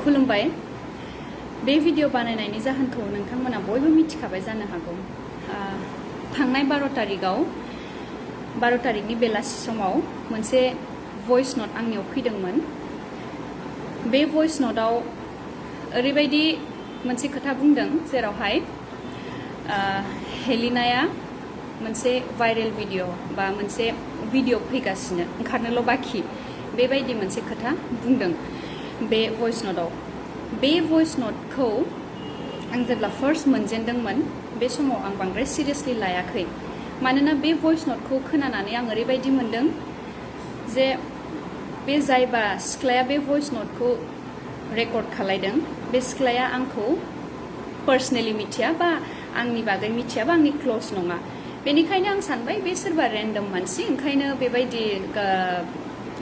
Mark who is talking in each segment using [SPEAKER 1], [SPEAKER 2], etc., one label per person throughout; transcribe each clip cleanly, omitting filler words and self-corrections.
[SPEAKER 1] खुलुमबाय बे भिडिअ बानायनायनि जाहोनखौ नोंथांमोना बयबो मिथिखाबाय जानो हागौ थांनाय 12 तारिखनि बेलासि समाव मोनसे भइस नोट आंनियाव फैदोंमोन बे भइस नोटआव ओरैबायदि मोनसे खोथा बुंदों जेरावहाय हेलिनाया मोनसे भाइरेल भिडिअ बा मोनसे भिडिअ फैगासिनो ओंखारनोल' बाखि बेबायदि मोनसे खोथा बुंदों बे भइस नोटआव बे भइस नोटखौ आं जेब्ला फार्स्ट मोनजेनदोंमोन बे समाव आं बांद्राय सिरियासलि लायाखै मानोना बे भइस नोटखौ खोनानानै आं ओरैबायदि मोनदों जे बे जायबा सिख्लाया बे भइस नोटखौ रेकर्ड खालायदों बे सिख्लाया आंखौ पार्सनेलि मिथिया बा आंनि बागै मिथिया बा आंनि क्लोज नङा बेनिखायनो आं सानबाय बे सोरबा रेन्डम मानसि ओंखायनो बेबायदि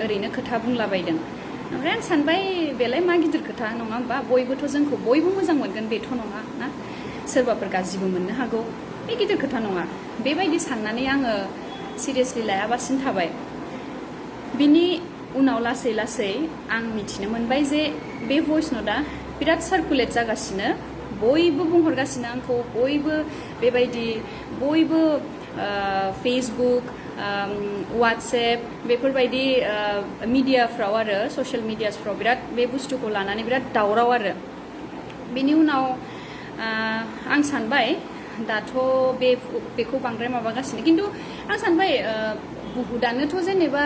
[SPEAKER 1] ओरैनो खोथा बुंलाबायदों ओमफ्राय आं सानबाय बेलाय मा गिदिर खोथा नङा होमबा बयबोथ' जोंखौ बयबो मोजां मोनगोन बेथ' नङा ना सोरबाफोर गाज्रिबो मोननो हागौ बे गिदिर खोथा नङा बेबायदि साननानै आङो सिरियासलि लायाबासिनो थाबाय बिनि उनाव लासै लासै आं मिथिनो मोनबाय जे बे भइस नोटआ बिराद सार्कुलेट जागासिनो बयबो बुंहरगासिनो आंखौ बयबो बेबायदि बयबो फेसबुक वाट्सएप बेफोरबायदि मिडियाफ्राव आरो ससियेल मिडियासफ्राव बिराद बे बुस्थुखौ लानानै बिराद दावराव आरो बेनि उनाव आं सानबाय दाथ' बेखौ बांद्राय माबागासिनो खिन्थु आं सानबाय बुहुदानोथ' जेनेबा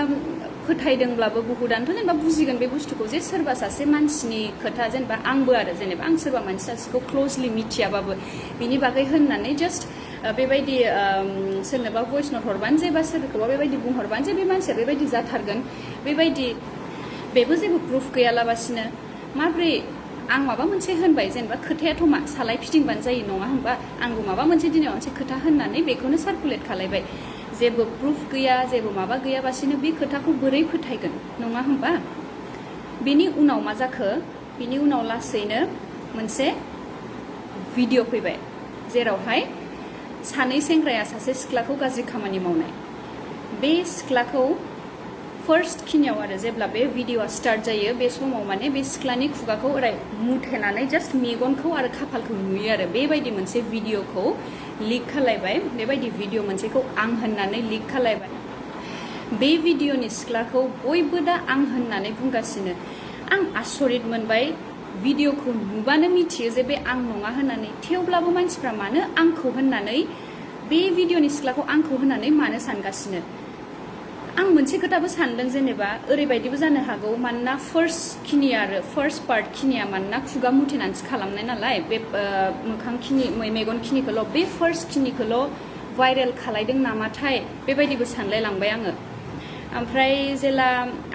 [SPEAKER 1] फोथायदोंब्लाबो बुहुदानोथ' जेनेबा बुजिगोन बे बुस्थुखौ जे सोरबा सासे मानसिनि खोथा जेनेबा आंबो आरो जेनेबा आं सोरबा मानसि सासेखौ क्ल'जलि मिथियाबाबो बिनि बागै होननानै जास्ट बेबायदि सोरनोबा भइस नोट हरबानो जे बा सोरखौबा बेबायदि बुंहरबानो जे बे मानसिया बेबायदि जाथारगोन बेबायदि बेबो जेबो प्रुफ गैयालाबासिनो माब्रै आं माबा मोनसे होनबाय जेनेबा खोथायाथ' मा सालाय फिदिंबानो जायो नङा होमबा आंबो माबा मोनसे दिनाव मोनसे खोथा होननानै बेखौनो सार्कुलेट खालायबाय जेबो प्रुफ गैया जेबो माबा गैयाबासिनो बे खोथाखौ बोरै फोथायगोन नङा होमबा बेनि उनाव मा जाखो बिनि उनाव लासैनो मोनसे भिडिअ फैबाय जेरावहाय सानै सेंग्राया सासे सिख्लाखौ गाज्रि खामानि मावनाय बे सिख्लाखौ फार्स्ट खिनियाव आरो जेब्ला बे भिडिअआ स्टार्ट जायो बे समाव माने बे सिख्लानि खुगाखौ ओरै मुथेनानै जास्ट मेगनखौ आरो खाफालखौ नुयो आरो बेबायदि मोनसे भिडिअखौ लिक खालायबाय बेबायदि भिडिअ मोनसेखौ आं होननानै लिक खालायबाय बे भिडिअनि सिख्लाखौ बयबो दा आं होननानै बुंगासिनो आं आसरित मोनबाय भिडिअखौ नुबानो मिथियो जे बे आं नङा होननानै थेवब्लाबो मानसिफ्रा मानो आंखौ होननानै बे भिडिअनि सिख्लाखौ आंखौ होननानै मानो सानगासिनो आं मोनसे खोथाबो सानदों जेनेबा ओरैबायदिबो जानो हागौ मानोना फार्स्ट पार्ट खिनिया मानोना खुगा मुथेनानैसो खालामनाय नालाय बे मोखांखिनि मेगनखिनिखौल' बे फार्स्ट खिनिखौल' भाइरेल खालायदों नामाथाय बेबायदिबो सानलाय लांबाय आङो ओमफ्राय जेला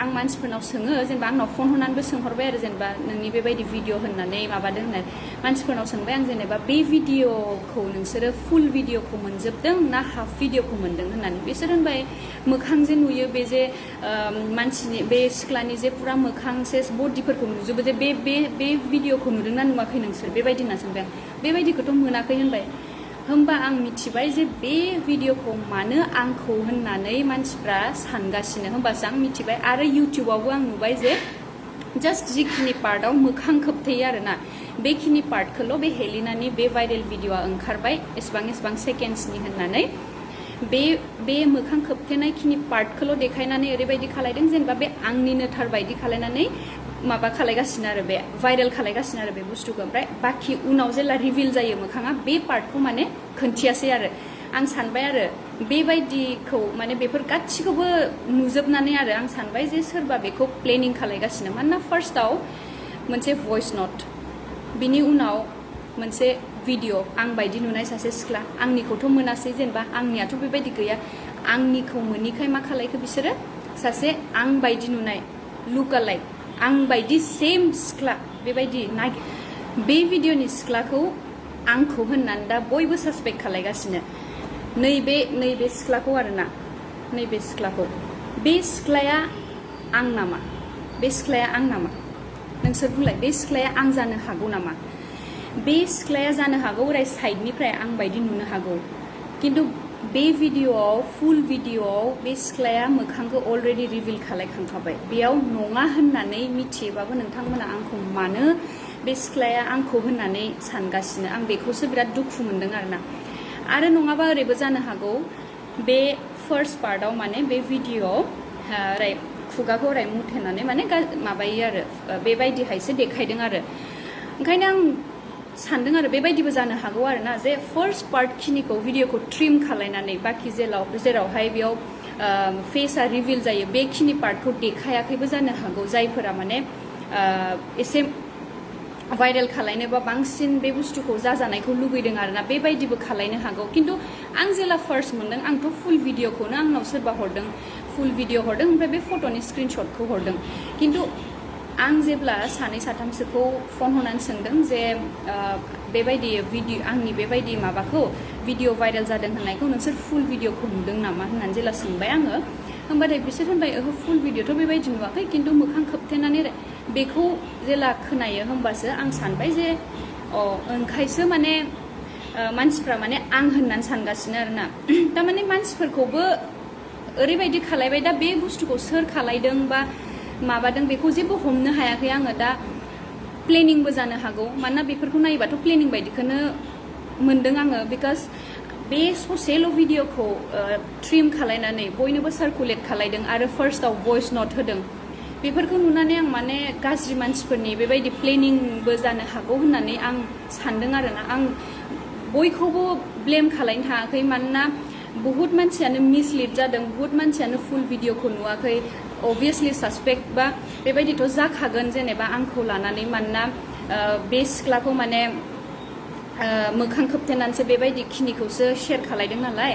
[SPEAKER 1] आं मानसिफोरनाव सोङो जेनेबा आंनाव फन हरनानैबो सोंहरबाय आरो जेनेबा नोंनि बेबायदि भिडिअ होननानै माबादों होननानै मानसिफोरनाव सोंबाय आं जेनेबा बे भिडिअखौ नोंसोरो फुल भिडिअखौ मोनजोबदों ना हाफ भिडिअखौ मोनदों होननानै बिसोर होनबाय मोखां जे नुयो बे जे मानसिनि बे सिख्लानि जे पुरा मोखां सेस बडिफोरखौ नुजोबो जे बे भिडिअखौ नुदोंना नुवाखै नोंसोर बेबायदि होनना सोंबाय आं बेबायदिखौथ' मोनाखै होनबाय होमबा आं मिथिबाय जे बे भिडिअखौ मानो आंखौ होननानै मानसिफ्रा सानगासिनो होमबासो आं मिथिबाय आरो इउटिउबावबो आं नुबाय जे जास्ट जिखिनि पार्टआव मोखां खोबथेयो आरोना बेखिनि पार्टखौल' बे हेलिनानि बे भाइरेल भिडिअआ ओंखारबाय एसेबां सेकेन्ड्सनि होननानै बे मोखां खोबथेनायखिनि पार्टखौल' देखायनानै ओरैबायदि खालायदों जेनेबा बे आंनिनो थार बायदि खालायनानै माबा खालायगासिनो आरो बे भाइरेल खालायगासिनो आरो बे बुस्थुखौ ओमफ्राय बाखि उनाव जेला रिभिल जायो मोखाङा बे पार्टखौ माने खोन्थियासै आरो आं सानबाय आरो बेबायदिखौ माने बेफोर गासिखौबो नुजोबनानै आरो आं सानबाय जे सोरबा बेखौ प्लेनिं खालायगासिनो मानोना फार्स्टआव मोनसे भइस नोट बिनि उनाव मोनसे भिडिअ आं बायदि नुनाय सासे सिख्ला आंनिखौथ' मोनासै जेनेबा आंनियाथ' बेबायदि गैया आंनिखौ मोनिखाय मा खालायखो बिसोरो सासे आं बायदि नुनाय लुकालाइक आं बायदि सेम सिख्ला बेबायदि बे भिडिअनि सिख्लाखौ आंखौ होननानै दा बयबो सासपेक्ट खालायगासिनो नैबे सिख्लाखौ आरोना नैबे सिख्लाखौ बे सिख्लाया आं नामा बे सिख्लाया आं नामा नोंसोर बुंलाय बे सिख्लाया आं जानो हागौ नामा बे सिख्लाया जानो हागौ ओरै साइडनिफ्राय आं बायदि नुनो हागौ खिन्थु बे भिडिअआव फुल भिडिअआव बे सिख्लाया मोखांखौ अलरेडि रिभिल खालायखांखाबाय बेयाव नङा होननानै मिथियोबाबो नोंथांमोना आंखौ मानो बे सिख्लाया आंखौ होननानै सानगासिनो आं बेखौसो बिराद दुखु मोनदों आरो नङाबा ओरैबो जानो हागौ बे फार्स्ट पार्टआव माने बे भिडिअआव ओरै खुगाखौ ओरै मुथेनानै माने माबायो आरो बेबायदिहायसो देखायदों आरो ओंखायनो आं सानदों आरो बेबायदिबो जानो हागौ आरोना जे फार्स्ट पार्ट खिनिखौ भिडिअखौ ट्रिम खालायनानै बाखि जेरावहाय बेयाव फेसआ रिभिल जायो बेखिनि पार्टखौ देखायाखैबो जानो हागौ जायफोरा माने एसे भाइरेल खालायनोबा बांसिन बे बुस्थुखौ जाजानायखौ लुगैदों आरोना बेबायदिबो खालायनो हागौ खिन्थु आं जेला फार्स्ट मोनदों आंथ' फुल भिडिअखौनो आंनाव सोरबा हरदों फुल भिडिअ हरदों ओमफ्राय बे फट'नि स्क्रिनशटखौ हरदों खिन्थु आं जेब्ला सानै साथामसोखौ फन हरनानै सोंदों जे बेबायदि भिडिअ आंनि बेबायदि माबाखौ भिडिअ भाइरेल जादों होननायखौ नोंसोर फुल भिडिअखौ नुदों नामा होननानै जेला सोंबाय आङो होमबाथाय बिसोर होनबाय ओहो फुल भिडिअथ' बेबायदि नुवाखै खिन्थु मोखां खोबथेनानै बेखौ जेला खोनायो होमबासो आं सानबाय जे ओंखायसो माने मानसिफ्रा माने आं होननानै सानगासिनो आरोना थारमाने मानसिफोरखौबो ओरैबायदि खालायबाय दा बे बुस्थुखौ सोर खालायदों बा माबादों बेखौ जेबो हमनो हायाखै आङो दा प्लेनिंबो जानो हागौ मानोना बेफोरखौ नायोबाथ' प्लेनिं बायदिखौनो मोनदों आङो बिकज बे ससेल' भिडिअखौ ट्रिम खालायनानै बयनोबो सार्कुलेट खालायदों आरो फार्स्टआव भइस नट होदों बेफोरखौ नुनानै आं माने गाज्रि मानसिफोरनि बेबायदि प्लेनिंबो जानो हागौ होननानै आं सानदों आरोना आं बयखौबो ब्लेम खालायनो थाङाखै मानोना बहुत मानसियानो मिसलिड जादों बहुत मानसियानो फुल भिडिअखौ नुवाखै अभियासलि सासपेक्ट बा बेबायदिथ' जाखागोन जेनेबा आंखौ लानानै मानोना बे सिख्लाखौ माने मोखां खोबथेनानैसो बेबायदि खिनिखौसो शेयार खालायदों नालाय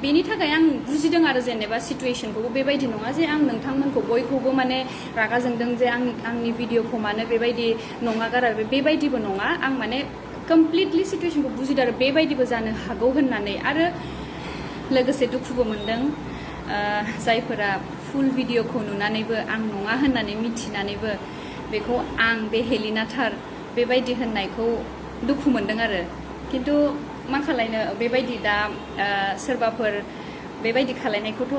[SPEAKER 1] बेनि थाखाय आं बुजिदों आरो जेनेबा सिटुवेशनखौबो बेबायदि नङा जे आं नोंथांमोनखौ बयखौबो माने रागा जोंदों जे आंनि भिडिअखौ मानो बेबायदि नङा गारा बेबायदिबो नङा आं माने कमप्लिटलि सिटुवेशनखौ बुजिदों आरो बेबायदिबो जानो हागौ होननानै आरो लोगोसे दुखुबो मोनदों जायफोरा फुल भिडिअखौ नुनानैबो आं नङा होननानै मिथिनानैबो बेखौ आं बे हेलिना थार बेबायदि होननायखौ दुखु मोनदों आरो खिन्थु मा खालायनो बेबायदि दा सोरबाफोर बेबायदि खालायनायखौथ'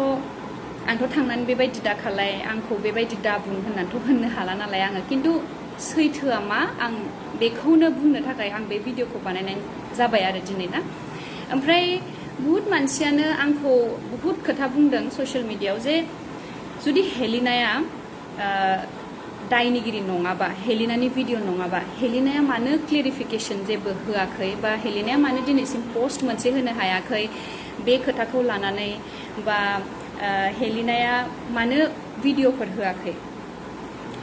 [SPEAKER 1] आंथ' थांनानै बेबायदि दा खालाय आंखौ बेबायदि दा बुं होननानैथ' होननो हाला नालाय आङो खिन्थु सैथोआ मा आं बेखौनो बुंनो थाखाय आं बे भिडिअखौ बानायनाय जाबाय आरो दिनै ना ओमफ्राय बहुत मानसियानो आंखौ बहुत खोथा बुंदों ससियेल मिडियायाव जे जुदि हेलिनाया दायनिगिरि नङाबा हेलिनानि भिडिअ नङाबा हेलिनाया मानो क्लेरिफिकेसन जेबो होआखै बा हेलिनाया मानो दिनैसिम पस्ट मोनसे होनो हायाखै बे खोथाखौ लानानै बा हेलिनाया मानो भिडिअफोर होआखै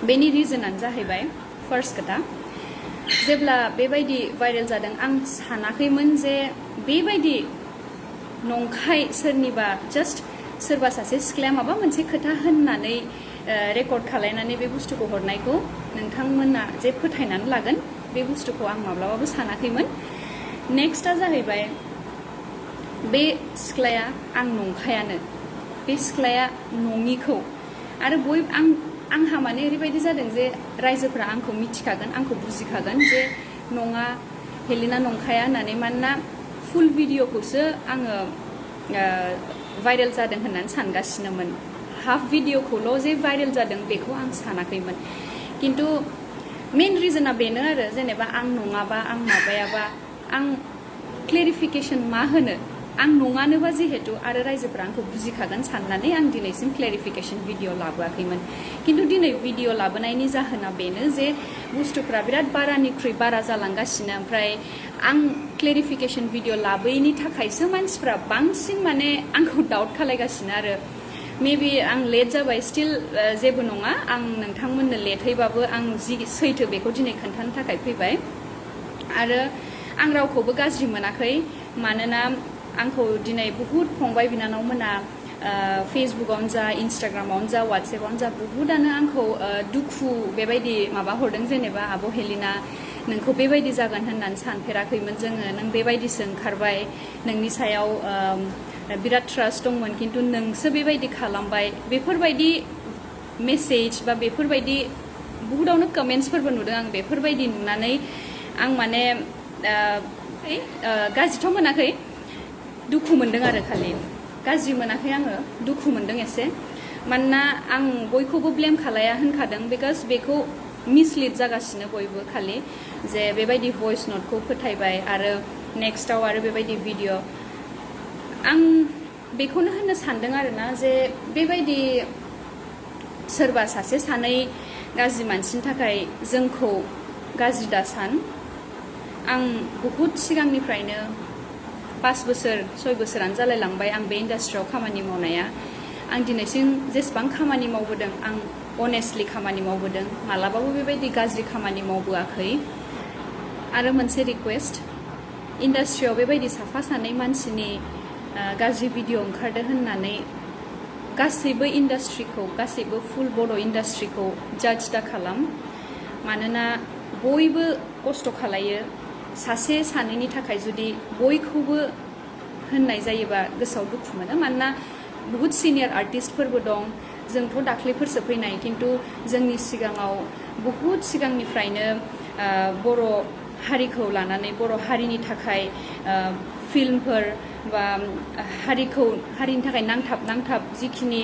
[SPEAKER 1] बेनि रिजनानो जाहैबाय फार्स्ट खोथा जेब्ला बेबायदि भाइरेल जादों आं सानाखैमोन जे बेबायदि नंखाय सोरनिबा जास्ट सोरबा सासे सिख्लाया माबा मोनसे खोथा होननानै रेकर्ड खालायनानै बे बुस्थुखौ हरनायखौ नोंथांमोना जे फोथायनानै लागोन बे बुस्थुखौ आं माब्लाबाबो सानाखैमोन नेक्स्टआ जाहैबाय बे सिख्लाया आं नंखायानो बे सिख्लाया नङिखौ आरो आंहा माने ओरैबायदि जादों जे रायजोफ्रा आंखौ मिथिखागोन आंखौ बुजिखागोन जे नङा हेलिना नंखाया होननानै मानोना फुल भिडिअखौसो आङो भाइरेल जादों होननानै सानगासिनोमोन हाफ भिडिअखौल' जे भाइरेल जादों बेखौ आं सानाखैमोन खिन्थु मेन रिजना बेनो आरो जेनेबा आं नङाबा आं माबायाबा आं क्लेरिफिकेसन मा होनो आं नङानोबा जिहेतु आरो रायजोफ्रा आंखौ बुजिखागोन साननानै आं दिनैसिम क्लेरिफिकेसन भिडिअ लाबोआखैमोन खिन्थु दिनै भिडिअ लाबोनायनि जाहोना बेनो जे बुस्थुफ्रा बिराद बारानिख्रुइ बारा जालांगासिनो ओमफ्राय आं क्लेरिफिकेसन भिडिअ लाबोयैनि थाखायसो मानसिफ्रा बांसिन माने आंखौ डाउट खालायगासिनो आरो मेबि आं लेट जाबाय स्टिल जेबो नङा आं नोंथांमोननो लेटैबाबो आं जि सैथो बेखौ दिनै खोन्थानो थाखाय फैबाय आरो आं रावखौबो गाज्रि मोनाखै मानोना आंखौ दिनै बुहुत फंबाय बिनानावमोना फेसबुकआवनो जा इन्सटाग्रामावनो जा वाट्सएपआवनो जा बुहुतआनो आंखौ दुखु बेबायदि माबा हरदों जेनेबा आब' हेलिना नोंखौ बेबायदि जागोन होननानै सानफेराखैमोन जोङो नों बेबायदिसो ओंखारबाय नोंनि सायाव बिराद ट्रास्ट दंमोन खिन्थु नोंसो बेबायदि खालामबाय बेफोरबायदि मेसेज बा बेफोरबायदि बुहुदावनो कमेन्ट्सफोरबो नुदों आं बेफोरबायदि नुनानै आं माने गाज्रिथ' मोनाखै दुखु मोनदों आरो खालि गाज्रि मोनाखै आङो दुखु मोनदों एसे मानोना आं बयखौबो ब्लेम खालाया होनखादों बिकज बेखौ मिसलिड जागासिनो बयबो खालि जे बेबायदि भइस नटखौ फोथायबाय आरो नेक्स्टआव आरो बेबायदि भिडिअ आं बेखौनो होननो सानदों आरोना जे बेबायदि सोरबा सासे सानै गाज्रि मानसिनि थाखाय जोंखौ गाज्रि दासान आं बहुद सिगांनिफ्रायनो 5 बोसोर 6 बोसोरानो जालायलांबाय आं बे इन्डास्ट्रियाव खामानि मावनाया आं दिनैसिम जेसेबां खामानि मावबोदों आं अनेस्टलि खामानि मावबोदों मालाबाबो बेबायदि गाज्रि खामानि मावबोआखै आरो मोनसे रिक्वेस्ट इन्डास्ट्रियाव बेबायदि साफा सानै मानसिनि गाज्रि भिडिअ ओंखारदो होननानै गासैबो इन्डास्ट्रिखौ गासैबो फुल बर' इन्डास्ट्रिखौ जाज दा खालाम मानोना बयबो खस्थ' खालायो सासे सानैनि थाखाय जुदि बयखौबो होननाय जायोबा गोसोआव दुखु मोनो मानोना बहुत सिनियर आर्टिस्टफोरबो दं जोंथ' दाख्लैफोरसो फैनाय खिन्थु जोंनि सिगाङाव बहुत सिगांनिफ्रायनो बर' हारिखौ लानानै बर' हारिनि थाखाय फिल्मफोर बा हारिनि थाखाय नांथाब जिखिनि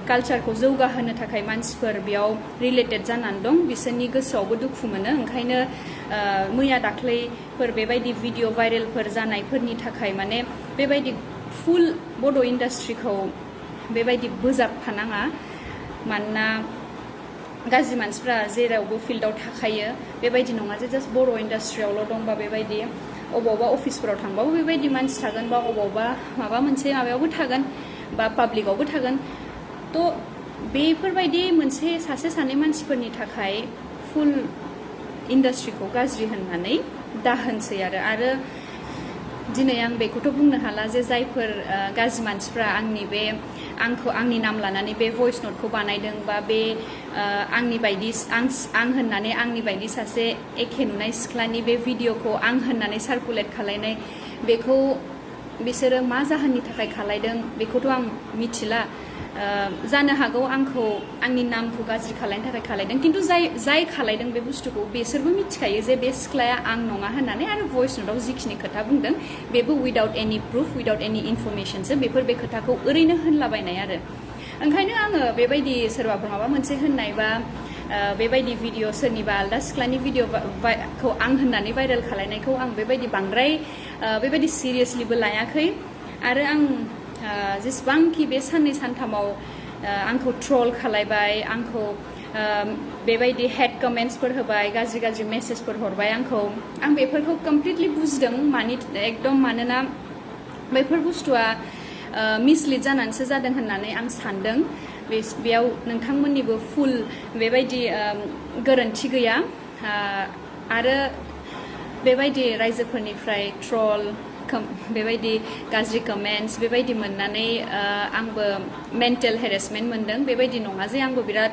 [SPEAKER 1] कालचारखौ जौगाहोनो थाखाय मानसिफोर बेयाव रिलेटेड जानानै दं बिसोरनि गोसोआवबो दुखु मोनो ओंखायनो मैया दाख्लैफोर बेबायदि भिडिअ भाइरेलफोर जानायफोरनि थाखाय माने बेबायदि फुल बड' इन्डास्ट्रिखौ बेबायदि बोजाबफानाङा मानोना गाज्रि मानसिफ्रा जेरावबो फिल्डआव थाखायो बेबायदि नङा जे जास्ट बर' इन्डास्ट्रियावल' दंबा बेबायदि अबावबा अफिसफोराव थांबाबो बेबायदि मानसि थागोन बा अबावबा माबा मोनसे माबायावबो थागोन बा पाब्लिकआवबो थागोन थ' बेफोरबायदि मोनसे सासे सानै मानसिफोरनि थाखाय फुल इन्डास्ट्रिखौ गाज्रि होननानै दाहोनसै आरो दिनै आं बेखौथ' बुंनो हाला जे जायफोर गाज्रि मानसिफ्रा आंनि नाम लानानै बे भइस नटखौ बानायदों बा बे आंनि बायदि आं होननानै आंनि बायदि सासे एखे नुनाय सिख्लानि बे भिडिअखौ आं होननानै सार्कुलेट खालायनाय बेखौ बिसोरो मा जाहोननि थाखाय खालायदों बेखौथ' आं मिथिला जानो हागौ आंनि नामखौ गाज्रि खालायनो थाखाय खालायदों खिन्थु जाय खालायदों बे बुस्थुखौ बिसोरबो मिथिखायो जे बे सिख्लाया आं नङा होननानै आरो भइस नटआव जिखिनि खोथा बुंदों बेबो उइदाउट एनि प्रुफ उइदाउट एनि इनफरमेसनसो बे खोथाखौ ओरैनो होनलाबायनाय आरो ओंखायनो आङो बेबायदि सोरबाफोर माबा मोनसे होननाय बा बेबायदि भिडिअ सोरनिबा आलदा सिख्लानि भिडिअखौ आं होननानै भाइरेल खालायनायखौ आं बेबायदि बांद्राय बेबायदि सिरियासलिबो लायाखै आरो आं जेसेबांखि बे साननै सानथामाव आंखौ ट्रल खालायबाय आंखौ बेबायदि हेड कमेन्ट्सफोर होबाय गाज्रि मेसेजफोर हरबाय आं बेफोरखौ कमप्लिटलि बुजिदों एकदम मानोना बेफोर बुस्थुआ मिसलिड जानानैसो जादों होननानै आं सानदों बेयाव नोंथांमोननिबो फुल बेबायदि गोरोन्थि गैया आरो बेबायदि रायजोफोरनिफ्राय ट्रल बेबायदि गाज्रि कमेन्ट्स बेबायदि मोननानै आंबो मेन्टेल हेरेसमेन्ट मोनदों बेबायदि नङा जे आंबो बिराद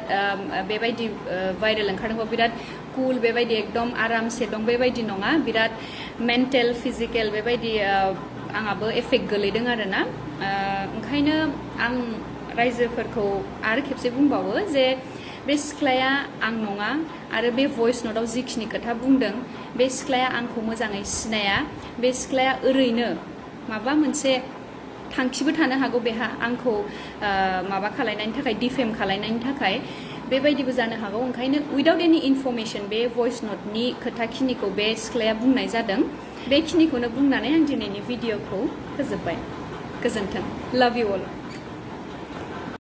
[SPEAKER 1] बेबायदि भाइरेल ओंखारदोंबा बिराद कुल बेबायदि एकदम आरामसे दं बेबायदि नङा बिराद मेन्टेल फिजिकेल बेबायदि आंहाबो एफेक्ट गोलैदों आरोना ओंखायनो आं रायजोफोरखौ आरो खेबसे बुंबावो जे बे सिख्लाया आं नङा आरो बे भइस नटआव जिखिनि खोथा बुंदों बे सिख्लाया आंखौ मोजाङै सिनाया बे सिख्लाया ओरैनो माबा मोनसे थांखिबो थानो हागौ बेहा आंखौ माबा खालायनायनि थाखाय डिफेम खालायनायनि थाखाय बेबायदिबो जानो हागौ ओंखायनो उइदाउट एनि इनफरमेसन बे भइस नटनि खोथाखिनिखौ बे सिख्लाया बुंनाय जादों बेखिनिखौनो बुंनानै आं दिनैनि भिडिअखौ फोजोब्बाय गोजोन्थों लाभ इउ अल